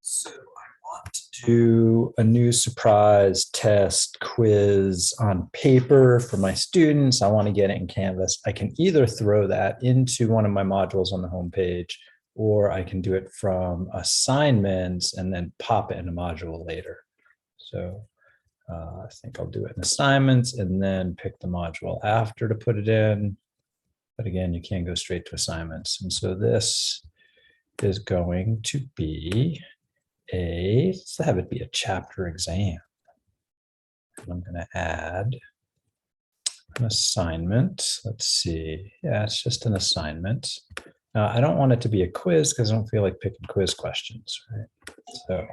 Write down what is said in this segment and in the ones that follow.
So I want to do a new surprise test quiz on paper for my students. I want to get it in Canvas. I can either throw that into one of my modules on the homepage, or I can do it from assignments and then pop it in a module later. So I think I'll do it in assignments and then pick the module after to put it in. But again, you can go straight to assignments. And so this is going to be let's have it be a chapter exam. And I'm going to add an assignment. Let's see. Yeah, it's just an assignment. I don't want it to be a quiz because I don't feel like picking quiz questions, right? So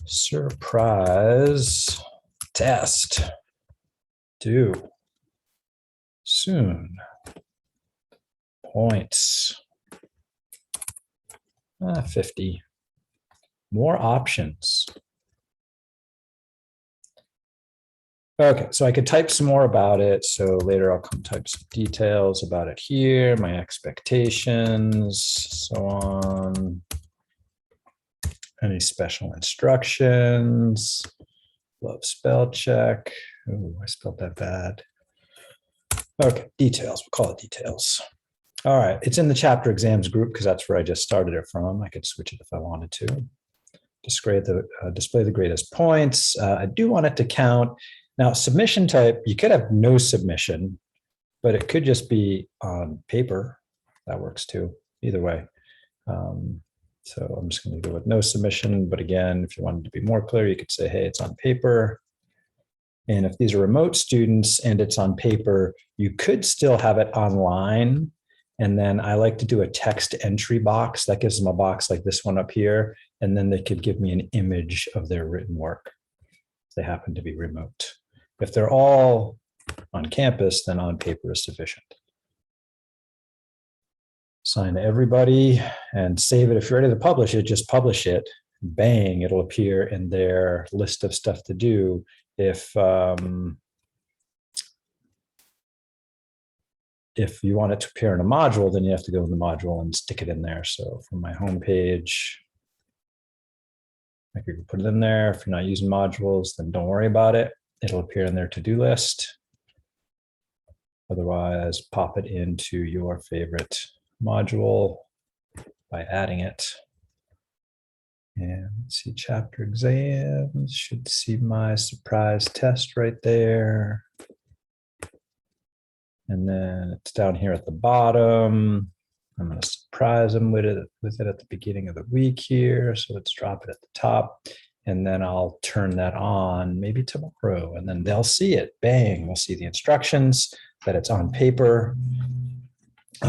surprise test due soon. Points 50. More options. Okay, so I could type some more about it. So later I'll come type some details about it here, my expectations, so on. Any special instructions? Love spell check. Oh, I spelled that bad. Okay, details. We'll call it details. All right, it's in the chapter exams group because that's where I just started it from. I could switch it if I wanted to. Display the greatest points. I do want it to count. Now, submission type, you could have no submission, but it could just be on paper. That works too, either way. So I'm just going to go with no submission. But again, if you wanted to be more clear, you could say, hey, it's on paper. And if these are remote students and it's on paper, you could still have it online. And then I like to do a text entry box that gives them a box like this one up here. And then they could give me an image of their written work if they happen to be remote. If they're all on campus, then on paper is sufficient. Assign to everybody and save it. If you're ready to publish it, just publish it. Bang, it'll appear in their list of stuff to do. If you want it to appear in a module, then you have to go in the module and stick it in there. So from my home page, I could put it in there. If you're not using modules, then don't worry about it. It'll appear in their to-do list. Otherwise, pop it into your favorite module by adding it. And let's see, chapter exams, should see my surprise test right there. And then it's down here at the bottom. I'm going to surprise them with it at the beginning of the week here. So let's drop it at the top. And then I'll turn that on maybe tomorrow. And then they'll see it. Bang. We'll see the instructions, that it's on paper.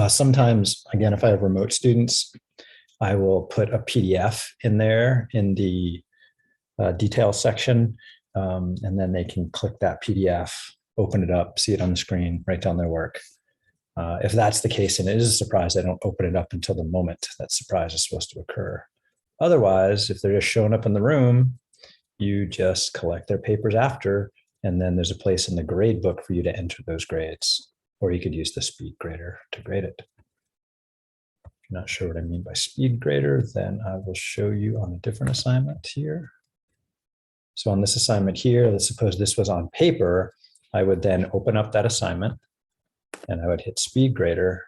Sometimes, again, if I have remote students, I will put a PDF in there in the details section. And then they can click that PDF, open it up, see it on the screen, write down their work. If that's the case and it is a surprise, I don't open it up until the moment that surprise is supposed to occur. Otherwise, if they're just showing up in the room, you just collect their papers after, and then there's a place in the grade book for you to enter those grades, or you could use the speed grader to grade it. If you're not sure what I mean by speed grader, then I will show you on a different assignment here. So on this assignment here, let's suppose this was on paper, I would then open up that assignment and I would hit speed grader,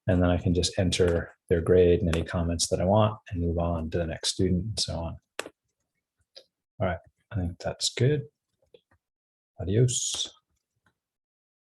and then I can just enter their grade and any comments that I want and move on to the next student and so on. All right, I think that's good. Adios.